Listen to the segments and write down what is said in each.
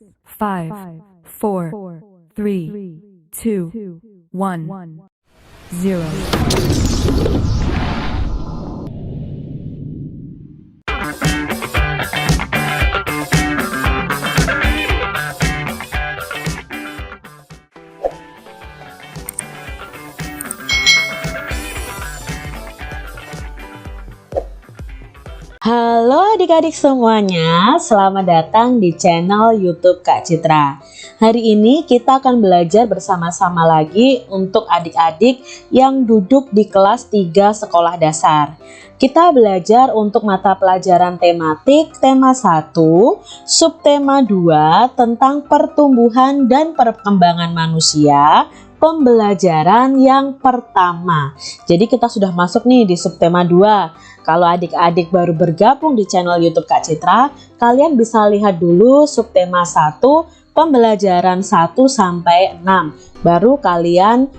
5, 4, 3, 2, 1, 0. Halo adik-adik semuanya, selamat datang di channel YouTube Kak Citra. Hari ini kita akan belajar bersama-sama lagi untuk adik-adik yang duduk di kelas 3 sekolah dasar. Kita belajar untuk mata pelajaran tematik tema 1, subtema 2 tentang pertumbuhan dan perkembangan manusia. Pembelajaran yang pertama. Jadi kita sudah masuk nih di subtema 2. Kalau adik-adik baru bergabung di channel YouTube Kak Citra, kalian bisa lihat dulu subtema 1, pembelajaran 1 sampai 6. Baru kalian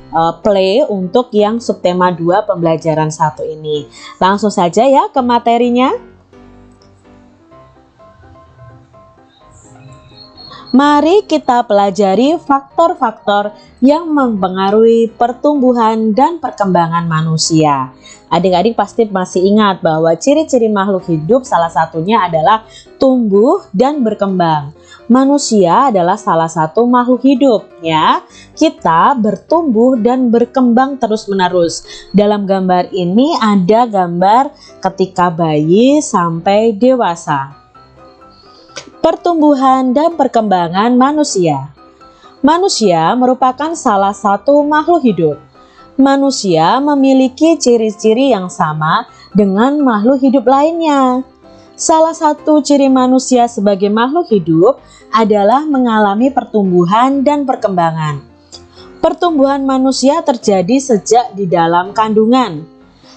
play untuk yang subtema 2 pembelajaran 1 ini. Langsung saja ya ke materinya. Mari kita pelajari faktor-faktor yang mempengaruhi pertumbuhan dan perkembangan manusia. Adik-adik pasti masih ingat bahwa ciri-ciri makhluk hidup salah satunya adalah tumbuh dan berkembang. Manusia adalah salah satu makhluk hidup ya. Kita bertumbuh dan berkembang terus-menerus. Dalam gambar ini ada gambar ketika bayi sampai dewasa. Pertumbuhan dan perkembangan manusia. Manusia merupakan salah satu makhluk hidup. Manusia memiliki ciri-ciri yang sama dengan makhluk hidup lainnya. Salah satu ciri manusia sebagai makhluk hidup adalah mengalami pertumbuhan dan perkembangan. Pertumbuhan manusia terjadi sejak di dalam kandungan.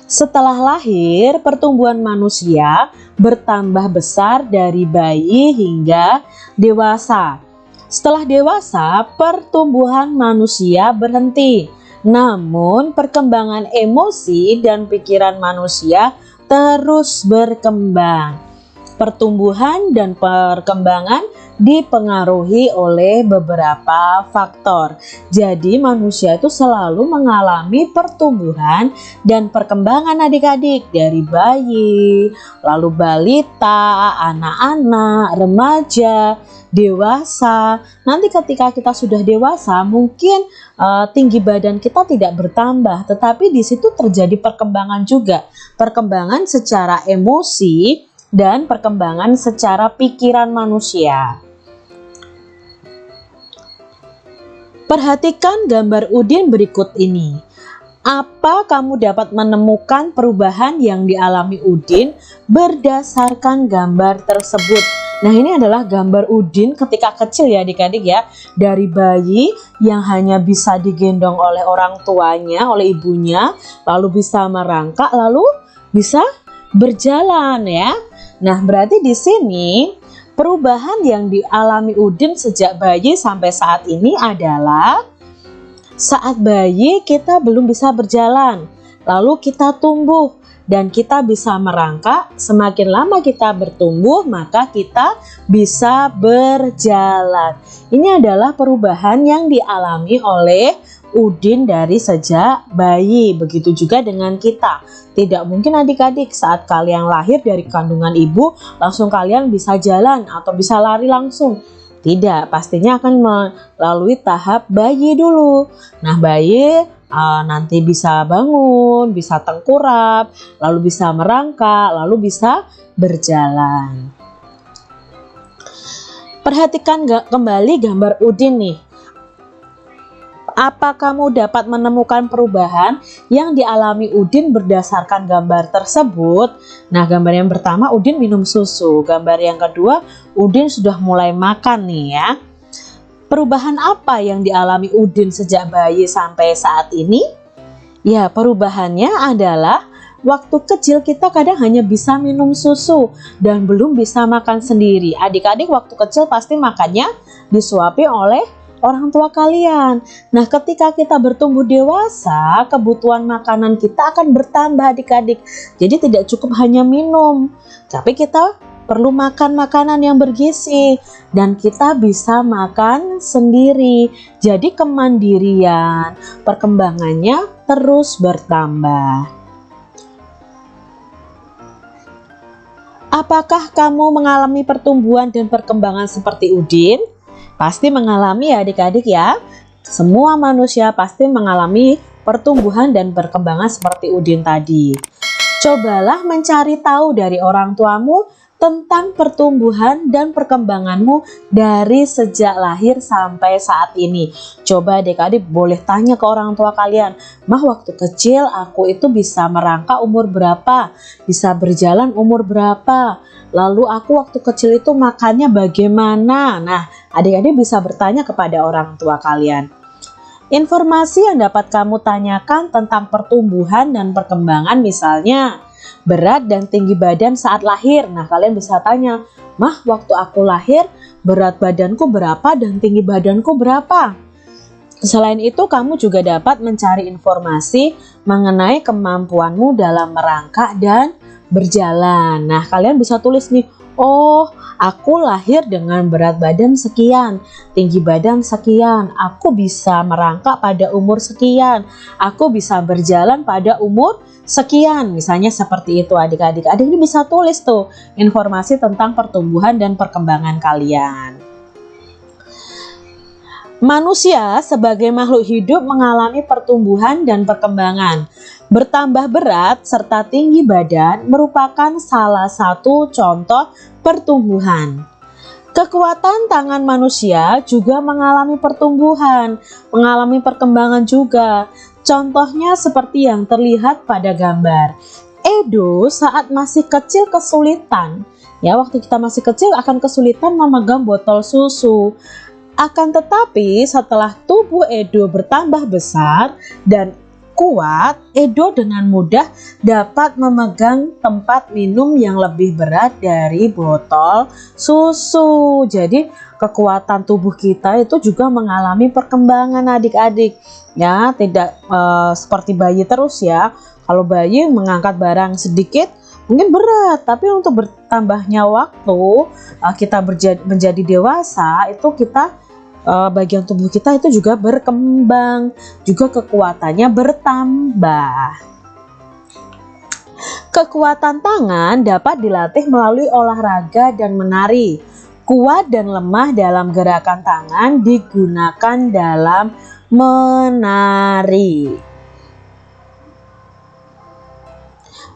Setelah lahir, pertumbuhan manusia bertambah besar dari bayi hingga dewasa. Setelah dewasa, pertumbuhan manusia berhenti. Namun, perkembangan emosi dan pikiran manusia terus berkembang. Pertumbuhan dan perkembangan dipengaruhi oleh beberapa faktor. Jadi manusia itu selalu mengalami pertumbuhan dan perkembangan adik-adik dari bayi, lalu balita, anak-anak, remaja, dewasa. Nanti ketika kita sudah dewasa mungkin tinggi badan kita tidak bertambah, tetapi di situ terjadi perkembangan juga. Perkembangan secara emosi dan perkembangan secara pikiran manusia. Perhatikan gambar Udin berikut ini. Apa kamu dapat menemukan perubahan yang dialami Udin berdasarkan gambar tersebut? Nah, ini adalah gambar Udin ketika kecil ya adik-adik ya. Dari bayi yang hanya bisa digendong oleh orang tuanya, oleh ibunya, lalu bisa merangkak, lalu bisa berjalan ya. Nah, berarti di sini perubahan yang dialami Udin sejak bayi sampai saat ini adalah saat bayi kita belum bisa berjalan, lalu kita tumbuh dan kita bisa merangkak. Semakin lama kita bertumbuh, maka kita bisa berjalan. Ini adalah perubahan yang dialami oleh Udin dari sejak bayi. Begitu juga dengan kita. Tidak mungkin adik-adik saat kalian lahir dari kandungan ibu langsung kalian bisa jalan atau bisa lari langsung. Tidak, pastinya akan melalui tahap bayi dulu. Nah, bayi nanti bisa bangun, bisa tengkurap, lalu bisa merangkak, lalu bisa berjalan. Perhatikan kembali gambar Udin nih. Apa kamu dapat menemukan perubahan yang dialami Udin berdasarkan gambar tersebut? Nah, gambar yang pertama Udin minum susu. Gambar yang kedua Udin sudah mulai makan nih ya. Perubahan apa yang dialami Udin sejak bayi sampai saat ini? Ya, perubahannya adalah waktu kecil kita kadang hanya bisa minum susu dan belum bisa makan sendiri. Adik-adik waktu kecil pasti makannya disuapi oleh orang tua kalian. Nah, ketika kita bertumbuh dewasa, kebutuhan makanan kita akan bertambah adik-adik. Jadi tidak cukup hanya minum, tapi kita perlu makan makanan yang bergizi dan kita bisa makan sendiri. Jadi kemandirian, perkembangannya terus bertambah. Apakah kamu mengalami pertumbuhan dan perkembangan seperti Udin? Pasti mengalami ya adik-adik ya. Semua manusia pasti mengalami pertumbuhan dan perkembangan seperti Udin tadi. Cobalah mencari tahu dari orang tuamu tentang pertumbuhan dan perkembanganmu dari sejak lahir sampai saat ini. Coba adik-adik boleh tanya ke orang tua kalian, "Mah, waktu kecil aku itu bisa merangkak umur berapa? Bisa berjalan umur berapa? Lalu aku waktu kecil itu makannya bagaimana?" Nah, adik-adik bisa bertanya kepada orang tua kalian. Informasi yang dapat kamu tanyakan tentang pertumbuhan dan perkembangan, misalnya berat dan tinggi badan saat lahir. Nah, kalian bisa tanya, "Mah, waktu aku lahir berat badanku berapa dan tinggi badanku berapa?" Selain itu, kamu juga dapat mencari informasi mengenai kemampuanmu dalam merangkak dan berjalan. Nah, kalian bisa tulis nih, "Oh, aku lahir dengan berat badan sekian, tinggi badan sekian, aku bisa merangkak pada umur sekian, aku bisa berjalan pada umur sekian." Misalnya seperti itu adik-adik. Adik-adik bisa tulis tuh informasi tentang pertumbuhan dan perkembangan kalian. Manusia sebagai makhluk hidup mengalami pertumbuhan dan perkembangan. Bertambah berat serta tinggi badan merupakan salah satu contoh pertumbuhan. Kekuatan tangan manusia juga mengalami pertumbuhan, mengalami perkembangan juga. Contohnya seperti yang terlihat pada gambar. Edo saat masih kecil kesulitan, ya waktu kita masih kecil akan kesulitan memegang botol susu. Akan tetapi setelah tubuh Edo bertambah besar dan kuat, Edo dengan mudah dapat memegang tempat minum yang lebih berat dari botol susu. Jadi kekuatan tubuh kita itu juga mengalami perkembangan adik-adik. Ya, tidak seperti bayi terus ya. Kalau bayi mengangkat barang sedikit mungkin berat, tapi untuk bertambahnya waktu kita menjadi dewasa itu kita bagian tubuh kita itu juga berkembang, juga kekuatannya bertambah. Kekuatan tangan dapat dilatih melalui olahraga dan menari. Kuat dan lemah dalam gerakan tangan digunakan dalam menari.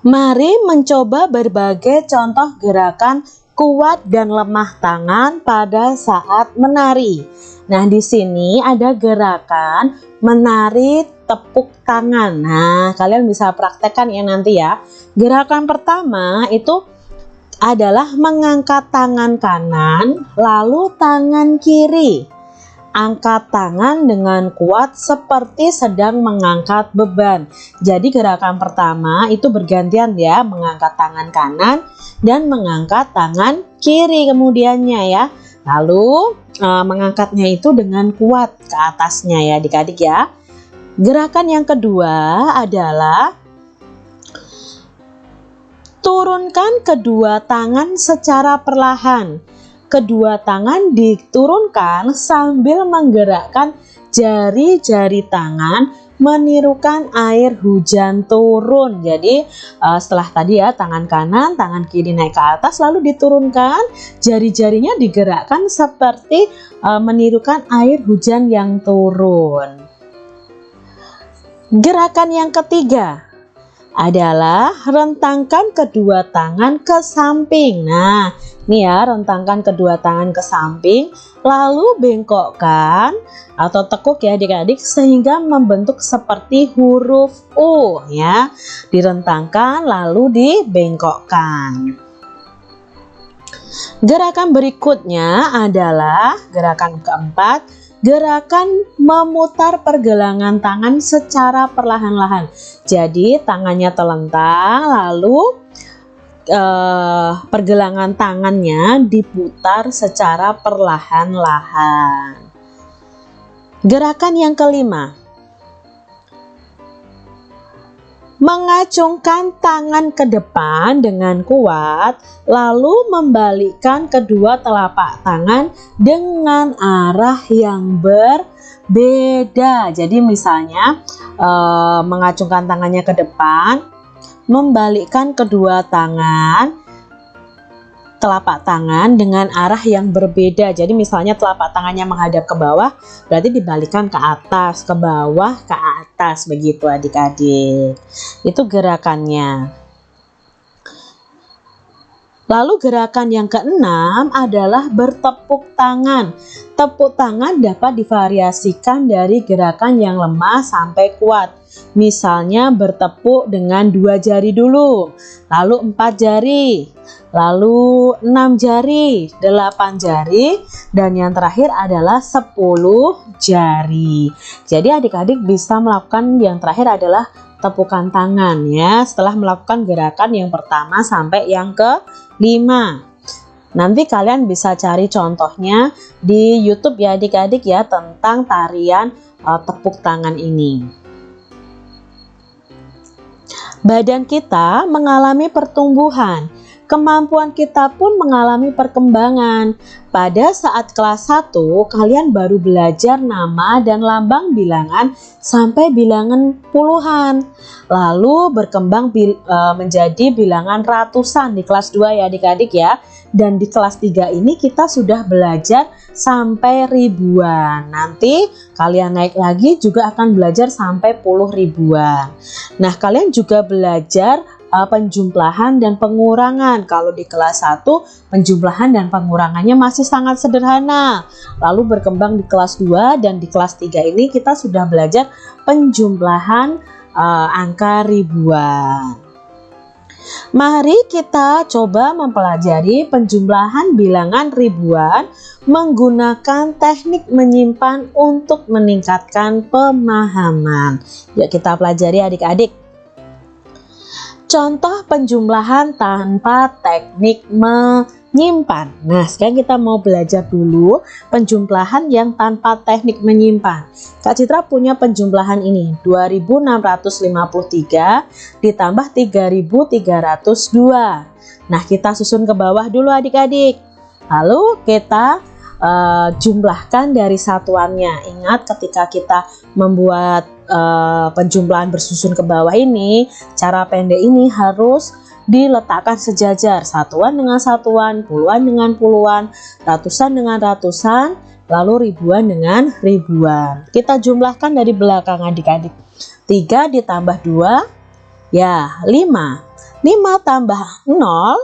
Mari mencoba berbagai contoh gerakan kuat dan lemah tangan pada saat menari. Nah, di sini ada gerakan menari tepuk tangan. Nah, kalian bisa praktekkan ya nanti ya. Gerakan pertama itu adalah mengangkat tangan kanan, lalu tangan kiri. Angkat tangan dengan kuat seperti sedang mengangkat beban. Jadi gerakan pertama itu bergantian ya, mengangkat tangan kanan dan mengangkat tangan kiri kemudiannya ya. Lalu mengangkatnya itu dengan kuat ke atasnya ya adik-adik ya. Gerakan yang kedua adalah turunkan kedua tangan secara perlahan. Kedua tangan diturunkan sambil menggerakkan jari-jari tangan menirukan air hujan turun. Jadi setelah tadi ya tangan kanan, tangan kiri naik ke atas lalu diturunkan, jari-jarinya digerakkan seperti menirukan air hujan yang turun. Gerakan yang ketiga adalah rentangkan kedua tangan ke samping. Nah, ini ya, rentangkan kedua tangan ke samping, lalu bengkokkan atau tekuk ya adik-adik sehingga membentuk seperti huruf U ya. Direntangkan lalu dibengkokkan. Gerakan berikutnya adalah gerakan keempat, gerakan memutar pergelangan tangan secara perlahan-lahan. Jadi tangannya telentang lalu pergelangan tangannya diputar secara perlahan-lahan. Gerakan yang kelima, Mengacungkan tangan ke depan dengan kuat, lalu membalikkan kedua telapak tangan dengan arah yang berbeda. Jadi misalnya mengacungkan tangannya ke depan, membalikkan kedua telapak tangan dengan arah yang berbeda. Jadi misalnya telapak tangannya menghadap ke bawah, berarti dibalikkan ke atas, ke bawah, ke atas, begitu adik-adik. Itu gerakannya. Lalu gerakan yang keenam adalah bertepuk tangan. Tepuk tangan dapat divariasikan dari gerakan yang lemah sampai kuat. Misalnya bertepuk dengan 2 jari dulu, lalu 4 jari, lalu 6 jari, 8 jari, dan yang terakhir adalah 10 jari. Jadi adik-adik bisa melakukan yang terakhir adalah tepukan tangan ya, setelah melakukan gerakan yang pertama sampai yang ke-5. Nanti kalian bisa cari contohnya di YouTube ya adik-adik ya, tentang tarian tepuk tangan ini. Badan kita mengalami pertumbuhan, kemampuan kita pun mengalami perkembangan. Pada saat kelas 1, kalian baru belajar nama dan lambang bilangan sampai bilangan puluhan. Lalu berkembang menjadi bilangan ratusan di kelas 2 ya adik-adik ya. Dan di kelas 3 ini kita sudah belajar sampai ribuan. Nanti kalian naik lagi juga akan belajar sampai puluh ribuan. Nah, kalian juga belajar penjumlahan dan pengurangan. Kalau di kelas 1 penjumlahan dan pengurangannya masih sangat sederhana. Lalu berkembang di kelas 2 dan di kelas 3 ini kita sudah belajar penjumlahan angka ribuan. Mari kita coba mempelajari penjumlahan bilangan ribuan menggunakan teknik menyimpan untuk meningkatkan pemahaman. Yuk kita pelajari adik-adik. Contoh penjumlahan tanpa teknik menyimpan. Nah, sekarang kita mau belajar dulu penjumlahan yang tanpa teknik menyimpan. Kak Citra punya penjumlahan ini, 2653 ditambah 3302. Nah, kita susun ke bawah dulu adik-adik. Lalu kita jumlahkan dari satuannya. Ingat ketika kita membuat penjumlahan bersusun ke bawah ini, cara pendek ini harus diletakkan sejajar, satuan dengan satuan, puluhan dengan puluhan, ratusan dengan ratusan, lalu ribuan dengan ribuan. Kita jumlahkan dari belakang adik-adik. 3 ditambah 2 ya 5. 5 tambah 0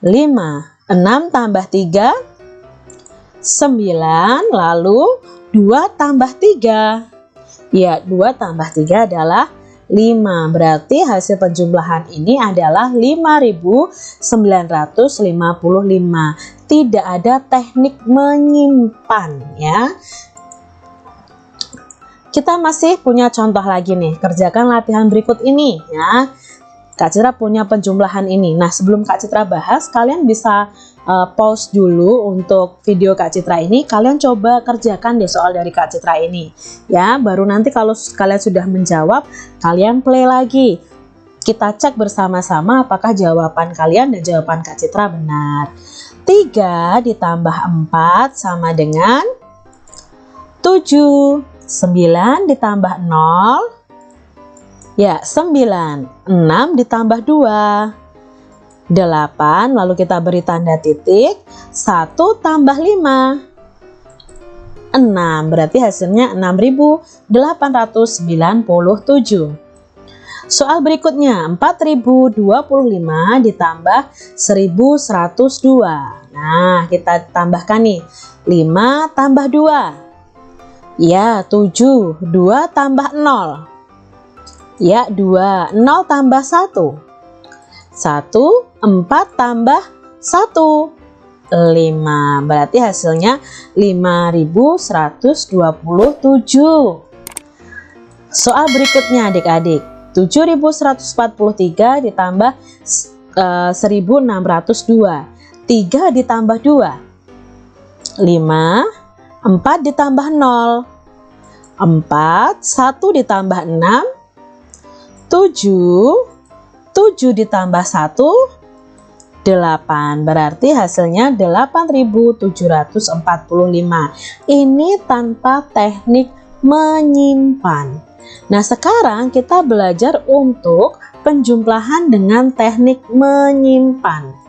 5. 6 tambah 3 9, lalu 2 tambah 3. Ya, 2 tambah 3 adalah 5. Berarti hasil penjumlahan ini adalah 5.955. Tidak ada teknik menyimpan ya. Kita masih punya contoh lagi nih. Kerjakan latihan berikut ini ya. Kak Citra punya penjumlahan ini. Nah, sebelum Kak Citra bahas, kalian bisa pause dulu untuk video Kak Citra ini. Kalian coba kerjakan deh soal dari Kak Citra ini ya. Baru nanti kalau kalian sudah menjawab, kalian play lagi. Kita cek bersama-sama apakah jawaban kalian dan jawaban Kak Citra benar. 3 ditambah 4 sama dengan 7. 9 ditambah 0 ya 9. 6 ditambah 2 8, lalu kita beri tanda titik. 1 tambah 5 6, berarti hasilnya 6.897. Soal berikutnya, 4025 ditambah 1102. Nah, kita tambahkan nih, 5 tambah 2 ya 7, 2 tambah 0 ya 2, 0 tambah 1 1, 4 tambah 1 5, berarti hasilnya 5127. Soal berikutnya adik-adik, 7143 ditambah 1602. 3 ditambah 2 5, 4 ditambah 0 4, 1 ditambah 6 7 ditambah 1, 8. Berarti hasilnya 8.745. Ini tanpa teknik menyimpan. Nah, sekarang kita belajar untuk penjumlahan dengan teknik menyimpan.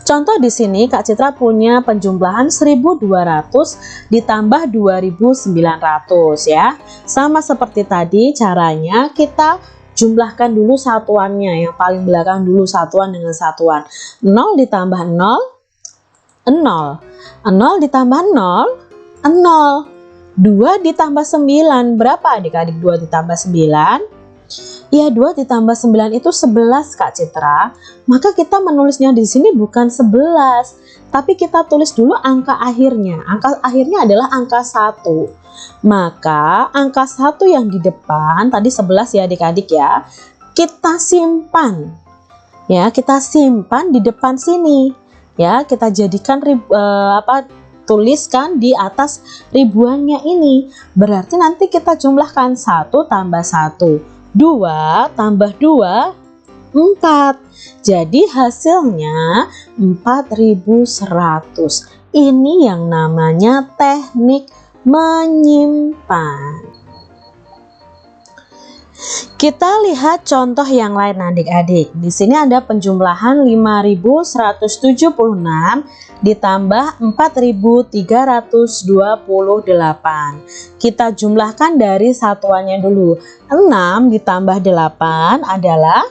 Contoh di sini Kak Citra punya penjumlahan 1.200 ditambah 2.900 ya. Sama seperti tadi, caranya kita jumlahkan dulu satuannya, yang paling belakang dulu satuan dengan satuan. 0 ditambah 0, 0. 0 ditambah 0, 0. 2 ditambah 9, berapa adik-adik 2 ditambah 9? Ya, 2 ditambah 9 itu 11 Kak Citra. Maka kita menulisnya di sini bukan 11, tapi kita tulis dulu angka akhirnya. Angka akhirnya adalah angka 1. Maka angka 1 yang di depan, tadi 11 ya adik-adik ya, kita simpan. Ya, kita simpan di depan sini. Ya, kita jadikan tuliskan di atas ribuannya ini. Berarti nanti kita jumlahkan 1 tambah 1, 2 tambah 2, 4. Jadi hasilnya 4.100. Ini yang namanya teknik menyimpan. Kita lihat contoh yang lain adik-adik. Di sini ada penjumlahan 5.176 ditambah 4.328. Kita jumlahkan dari satuannya dulu. 6 ditambah 8 adalah,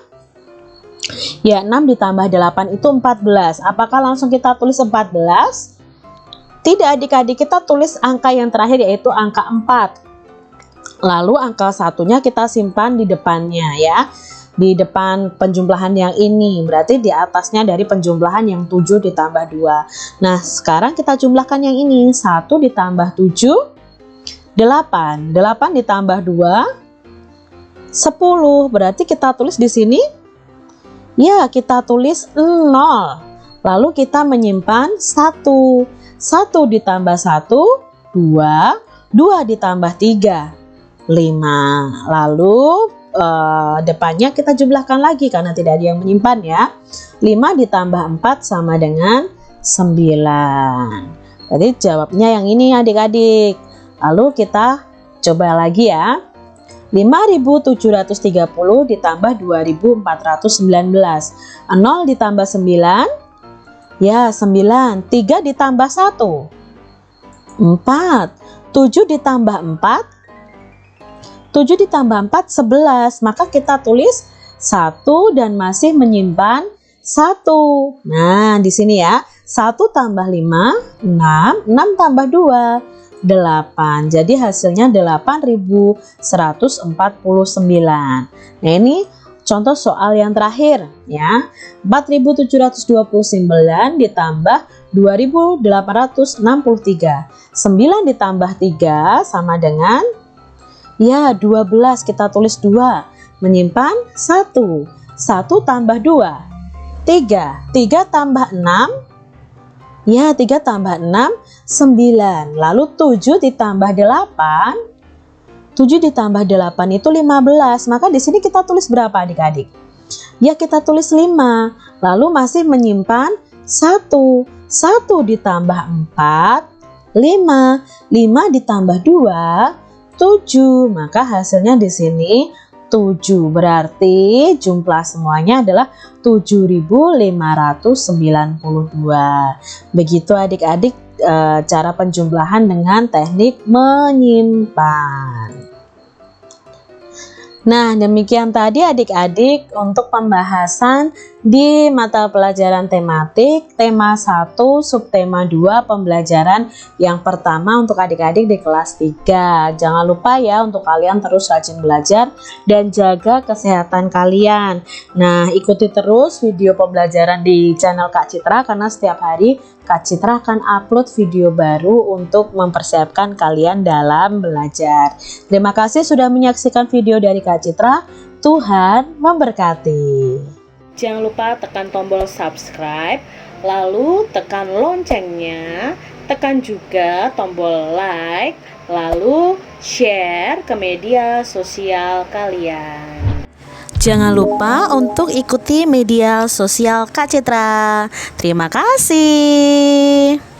ya 6 ditambah 8 itu 14. Apakah langsung kita tulis 14? Tidak adik-adik, kita tulis angka yang terakhir yaitu angka 4. Lalu angka satunya kita simpan di depannya ya. Di depan penjumlahan yang ini. Berarti di atasnya dari penjumlahan yang 7 ditambah 2. Nah, sekarang kita jumlahkan yang ini. 1 ditambah 7, 8. 8 ditambah 2, 10. Berarti kita tulis di sini, ya kita tulis 0. Lalu kita menyimpan 1. 1 ditambah 1, 2. 2 ditambah 3, 5. Lalu depannya kita jumlahkan lagi karena tidak ada yang menyimpan ya. 5 ditambah 4 sama dengan 9. Jadi jawabnya yang ini adik-adik. Lalu kita coba lagi ya. 5.730 ditambah 2.419. 0 ditambah 9, ya 9. 3 ditambah 1, 4. 7 ditambah 4, 7 ditambah 4, 11. Maka kita tulis 1 dan masih menyimpan 1. Nah, di sini ya. 1 tambah 5, 6. 6 tambah 2, 8. Jadi hasilnya 8.149. Nah, ini contoh soal yang terakhir ya. 4.729 ditambah 2.863. 9 ditambah 3 sama dengan, ya 12, kita tulis 2. Menyimpan 1. 1 tambah 2, 3. 3 tambah 6, ya 3 tambah 6, 9. Lalu 7 ditambah 8, 7 ditambah 8 itu 15. Maka di sini kita tulis berapa adik-adik? Ya kita tulis 5. Lalu masih menyimpan 1. 1 ditambah 4, 5. 5 ditambah 2, 7. Maka hasilnya di sini 7. Berarti jumlah semuanya adalah 7.592. Begitu adik-adik cara penjumlahan dengan teknik menyimpan. Nah, demikian tadi adik-adik untuk pembahasan di mata pelajaran tematik tema 1 subtema 2 pembelajaran yang pertama untuk adik-adik di kelas 3. Jangan lupa ya untuk kalian terus rajin belajar dan jaga kesehatan kalian. Nah, ikuti terus video pembelajaran di channel Kak Citra karena setiap hari Kak Citra akan upload video baru untuk mempersiapkan kalian dalam belajar. Terima kasih sudah menyaksikan video dari Kak Citra. Tuhan memberkati. Jangan lupa tekan tombol subscribe, lalu tekan loncengnya, tekan juga tombol like, lalu share ke media sosial kalian. Jangan lupa untuk ikuti media sosial Kak Citra. Terima kasih.